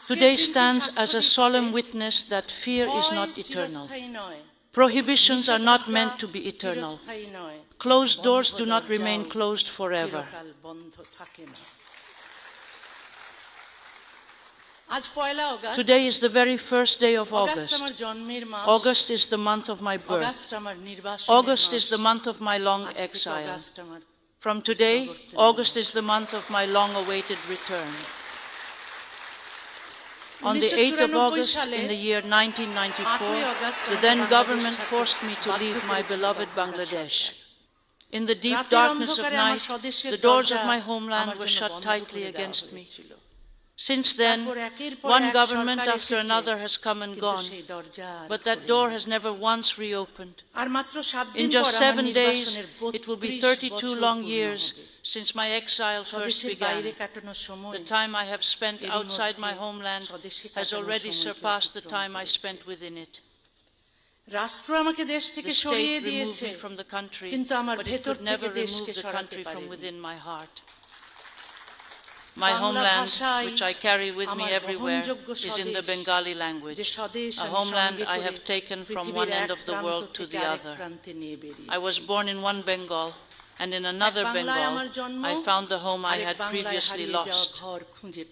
Today stands as a solemn witness that fear is not eternal. Prohibitions are not meant to be eternal. Closed doors do not remain closed forever. Today is the very first day of August. August is the month of my birth. August is the month of my long exile. From today, August is the month of my long-awaited return. On the 8th of August in the year 1994, the then government forced me to leave my beloved Bangladesh. In the deep darkness of night, the doors of my homeland were shut tightly against me. Since then, one government after another has come and gone, but that door has never once reopened. In just 7 days, it will be 32 long years since my exile first began. The time I have spent outside my homeland has already surpassed the time I spent within it. The state removed me from the country, but it could never remove the country from within my heart. My homeland, which I carry with me everywhere, is in the Bengali language, a homeland I have taken from one end of the world to the other. I was born in one Bengal, and in another Bengal, I found the home I had previously lost.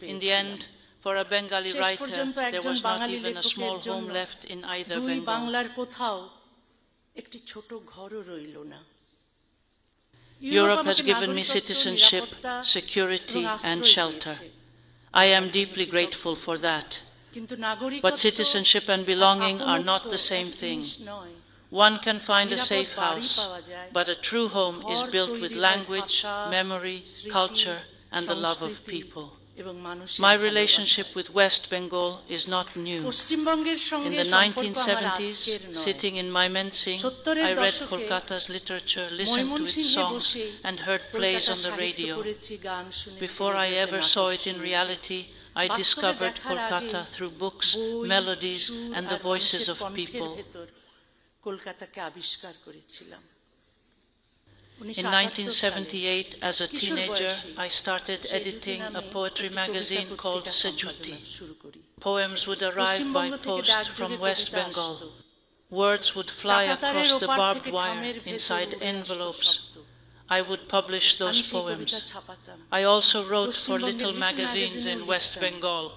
In the end, for a Bengali writer, there was not even a small home left in either Bengal. Europe has given me citizenship, security, and shelter. I am deeply grateful for that. But citizenship and belonging are not the same thing. One can find a safe house, but a true home is built with language, memory, culture, and the love of people. My relationship with West Bengal is not new. In the 1970s, sitting in Mymensingh, I read Kolkata's literature, listened to its songs, and heard plays on the radio. Before I ever saw it in reality, I discovered Kolkata through books, melodies, and the voices of people. In 1978, as a teenager, I started editing a poetry magazine called Sejuti. Poems would arrive by post from West Bengal. Words would fly across the barbed wire inside envelopes. I would publish those poems. I also wrote for little magazines in West Bengal.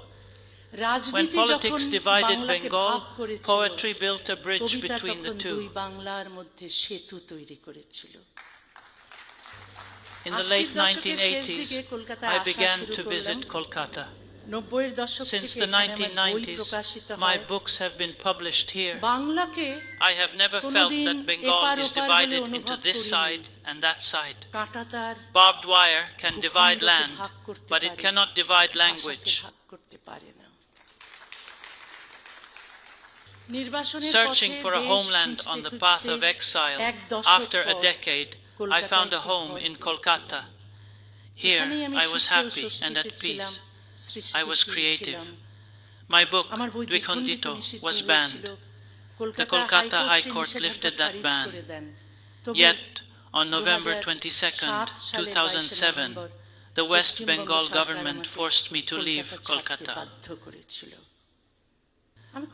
When politics divided Bengal, poetry built a bridge between the two. In the late 1980s, I began to visit Kolkata. Since the 1990s, my books have been published here. I have never felt that Bengal is divided into this side and that side. Barbed wire can divide land, but it cannot divide language. Searching for a homeland on the path of exile, after a decade, I found a home in Kolkata. Here, I was happy and at peace. I was creative. My book, Dvikhondito, was banned. The Kolkata High Court lifted that ban. Yet, on November 22nd, 2007, the West Bengal government forced me to leave Kolkata.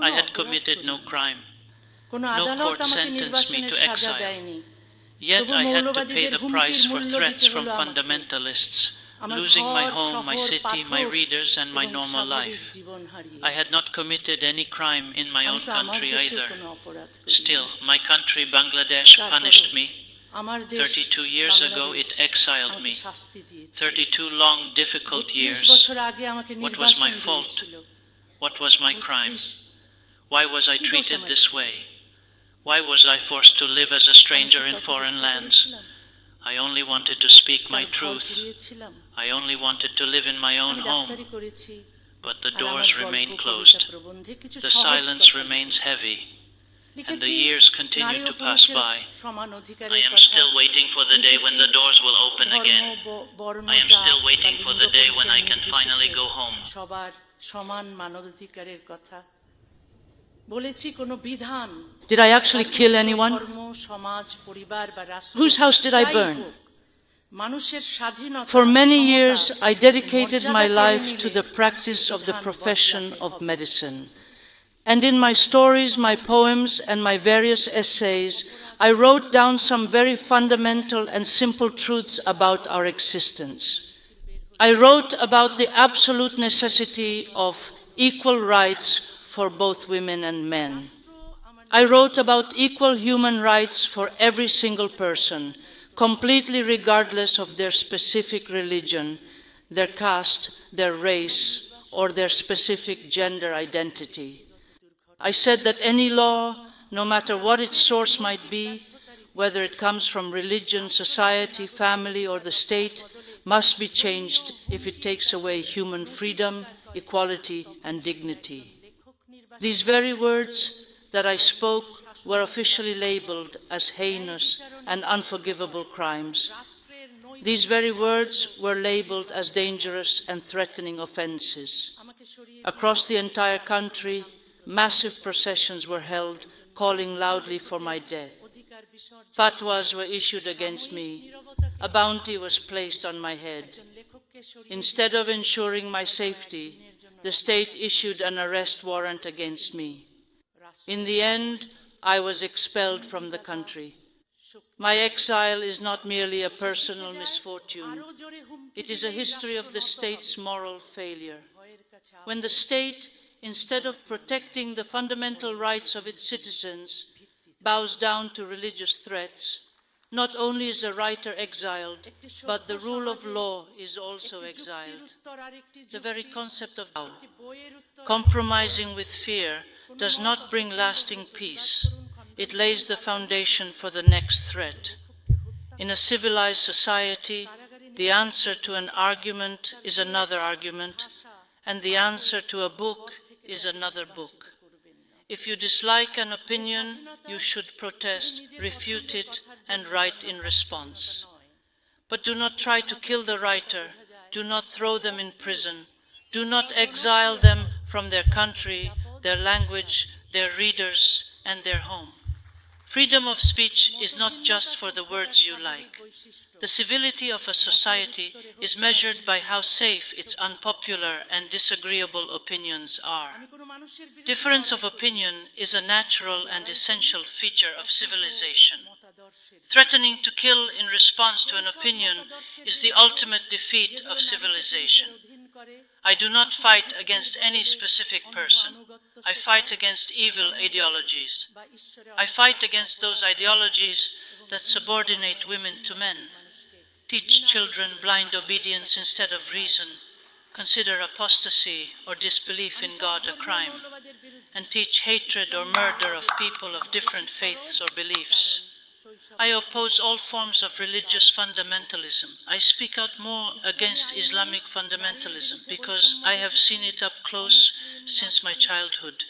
I had committed no crime. No court sentenced me to exile. Yet I had to pay the price for threats from fundamentalists, losing my home, my city, my readers, and my normal life. I had not committed any crime in my own country either. Still, my country, Bangladesh, punished me. 32 years ago, it exiled me. 32 long, difficult years. What was my fault? What was my crime? Why was I treated this way? Why was I forced to live as a stranger in foreign lands? I only wanted to speak my truth. I only wanted to live in my own home. But the doors remain closed. The silence remains heavy. And the years continue to pass by. I am still waiting for the day when the doors will open again. I am still waiting for the day when I can finally go home. Did I actually kill anyone? Whose house did I burn? For many years, I dedicated my life to the practice of the profession of medicine. And in my stories, my poems, and my various essays, I wrote down some very fundamental and simple truths about our existence. I wrote about the absolute necessity of equal rights for both women and men. I wrote about equal human rights for every single person, completely regardless of their specific religion, their caste, their race, or their specific gender identity. I said that any law, no matter what its source might be, whether it comes from religion, society, family, or the state, must be changed if it takes away human freedom, equality, and dignity. These very words that I spoke were officially labeled as heinous and unforgivable crimes. These very words were labeled as dangerous and threatening offenses. Across the entire country, massive processions were held, calling loudly for my death. Fatwas were issued against me. A bounty was placed on my head. Instead of ensuring my safety, the state issued an arrest warrant against me. In the end, I was expelled from the country. My exile is not merely a personal misfortune. It is a history of the state's moral failure. When the state, instead of protecting the fundamental rights of its citizens, bows down to religious threats, not only is a writer exiled, but the rule of law is also exiled. The very concept of compromising with fear does not bring lasting peace. It lays the foundation for the next threat. In a civilized society, the answer to an argument is another argument, and the answer to a book is another book. If you dislike an opinion, you should protest, refute it, and write in response. But do not try to kill the writer, do not throw them in prison, do not exile them from their country, their language, their readers, and their home. Freedom of speech is not just for the words you like. The civility of a society is measured by how safe its unpopular and disagreeable opinions are. Difference of opinion is a natural and essential feature of civilization. Threatening to kill in response to an opinion is the ultimate defeat of civilization. I do not fight against any specific person. I fight against evil ideologies. I fight against those ideologies that subordinate women to men, teach children blind obedience instead of reason, consider apostasy or disbelief in God a crime, and teach hatred or murder of people of different faiths or beliefs. I oppose all forms of religious fundamentalism. I speak out more against Islamic fundamentalism because I have seen it up close since my childhood.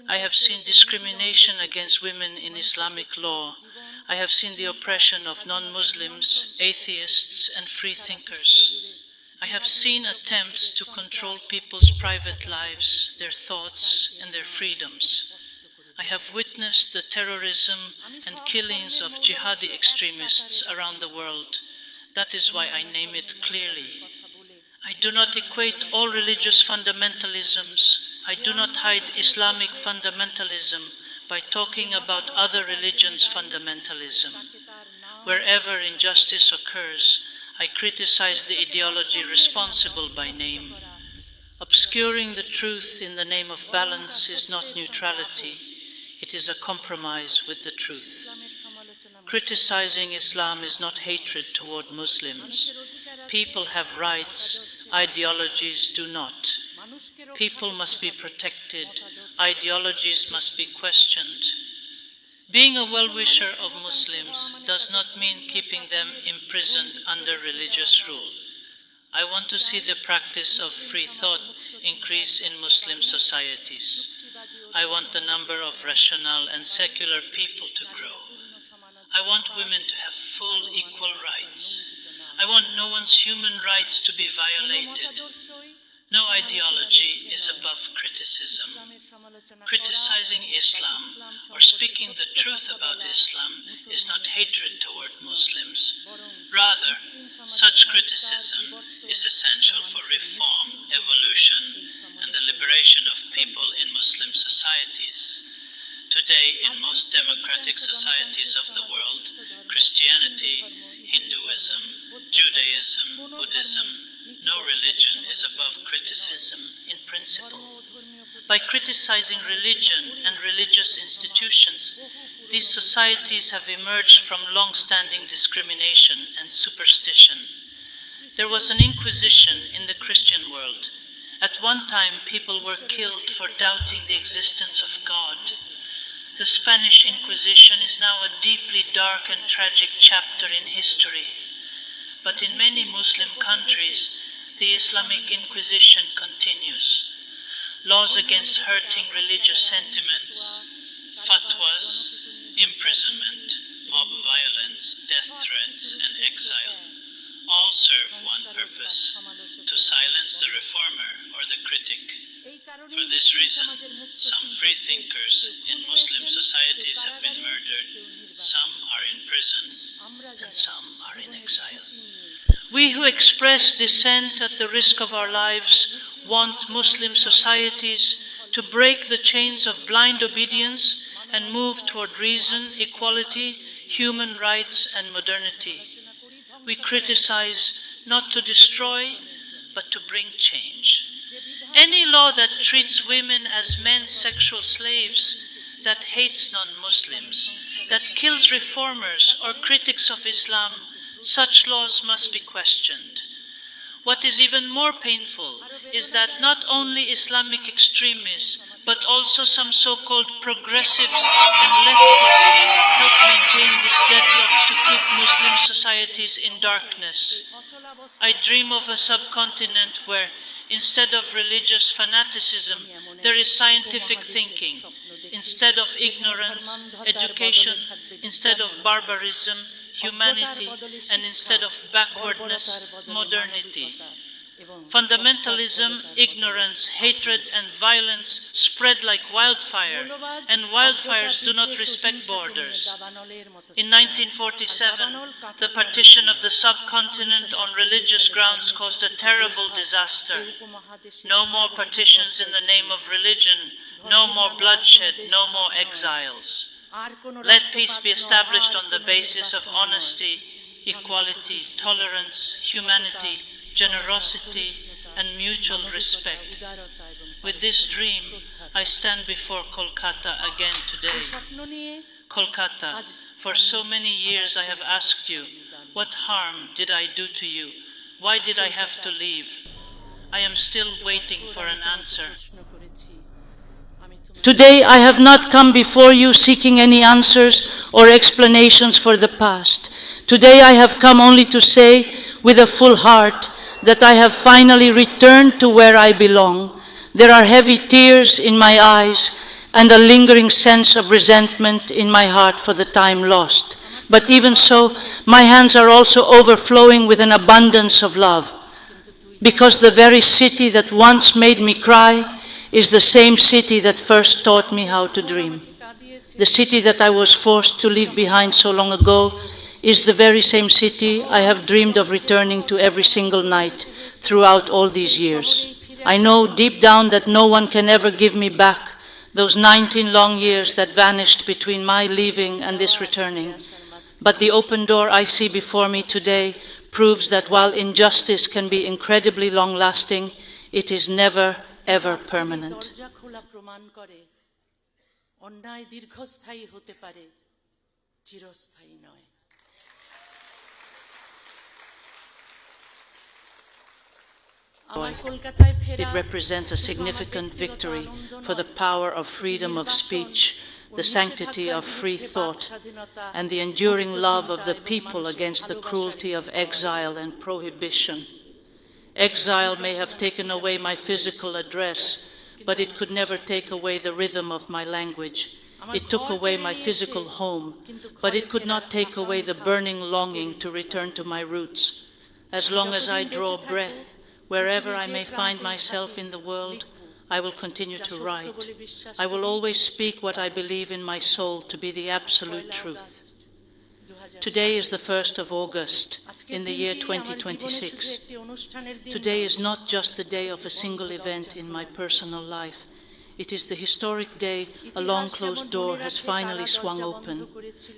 I have seen discrimination against women in Islamic law. I have seen the oppression of non-Muslims, atheists, and free thinkers. I have seen attempts to control people's private lives, their thoughts, and their freedoms. I have witnessed the terrorism and killings of jihadi extremists around the world. That is why I name it clearly. I do not equate all religious fundamentalisms. I do not hide Islamic fundamentalism by talking about other religions' fundamentalism. Wherever injustice occurs, I criticize the ideology responsible by name. Obscuring the truth in the name of balance is not neutrality. It is a compromise with the truth. Criticizing Islam is not hatred toward Muslims. People have rights, ideologies do not. People must be protected, ideologies must be questioned. Being a well-wisher of Muslims does not mean keeping them imprisoned under religious rule. I want to see the practice of free thought increase in Muslim societies. I want the number of rational and secular people to grow. I want women to have full equal rights. I want no one's human rights to be violated. No ideology is above criticism. Criticizing Islam or speaking the truth about Islam is not hatred toward Muslims. Rather, criticism is essential for reform, evolution, and the liberation of people in Muslim societies. Today, in most democratic societies of the world, Christianity, Hinduism, Judaism, Buddhism, no religion is above criticism in principle. By criticizing religion and religious institutions, these societies have emerged from long-standing discrimination and superstition. There was an inquisition in the Christian world. At one time, people were killed for doubting the existence of God. The Spanish Inquisition is now a deeply dark and tragic chapter in history. But in many Muslim countries, the Islamic Inquisition continues. Laws against hurting religious sentiments, fatwas, imprisonment, mob violence, death threats, and exile all serve one purpose: to silence the reformer or the critic. For this reason, some freethinkers in Muslim societies have been murdered, some are in prison, and some are in exile. We who express dissent at the risk of our lives want Muslim societies to break the chains of blind obedience and move toward reason, equality, human rights, and modernity. We criticize not to destroy, but to bring change. Any law that treats women as men's sexual slaves, that hates non-Muslims, that kills reformers or critics of Islam, such laws must be questioned. What is even more painful is that not only Islamic extremists, but also some so-called progressives and leftists help maintain this deadlock to keep Muslim societies in darkness. I dream of a subcontinent where, instead of religious fanaticism, there is scientific thinking. Instead of ignorance, education. Instead of barbarism, humanity, and instead of backwardness, modernity. Fundamentalism, ignorance, hatred, and violence spread like wildfire, and wildfires do not respect borders. In 1947, the partition of the subcontinent on religious grounds caused a terrible disaster. No more partitions in the name of religion, no more bloodshed, no more exiles. Let peace be established on the basis of honesty, equality, tolerance, humanity, generosity, and mutual respect. With this dream, I stand before Kolkata again today. Kolkata, for so many years I have asked you, what harm did I do to you? Why did I have to leave? I am still waiting for an answer. Today I have not come before you seeking any answers or explanations for the past. Today I have come only to say, with a full heart, that I have finally returned to where I belong. There are heavy tears in my eyes and a lingering sense of resentment in my heart for the time lost. But even so, my hands are also overflowing with an abundance of love, because the very city that once made me cry is the same city that first taught me how to dream. The city that I was forced to leave behind so long ago is the very same city I have dreamed of returning to every single night throughout all these years. I know deep down that no one can ever give me back those 19 long years that vanished between my leaving and this returning. But the open door I see before me today proves that while injustice can be incredibly long-lasting, it is never, ever permanent. It represents a significant victory for the power of freedom of speech, the sanctity of free thought, and the enduring love of the people against the cruelty of exile and prohibition. Exile may have taken away my physical address, but it could never take away the rhythm of my language. It took away my physical home, but it could not take away the burning longing to return to my roots. As long as I draw breath, wherever I may find myself in the world, I will continue to write. I will always speak what I believe in my soul to be the absolute truth. Today is the 1st of August in the year 2026. Today is not just the day of a single event in my personal life. It is the historic day a long closed door has finally swung open.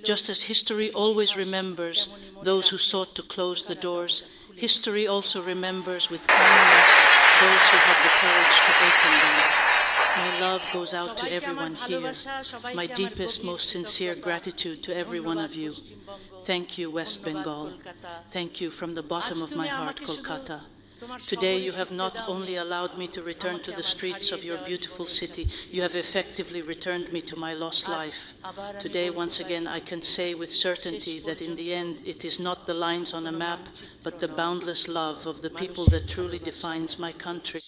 Just as history always remembers those who sought to close the doors, history also remembers with kindness those who had the courage to open them. My love goes out to everyone here. My deepest, most sincere gratitude to every one of you. Thank you, West Bengal. Thank you from the bottom of my heart, Kolkata. Today you have not only allowed me to return to the streets of your beautiful city, you have effectively returned me to my lost life. Today, once again, I can say with certainty that in the end it is not the lines on a map, but the boundless love of the people that truly defines my country.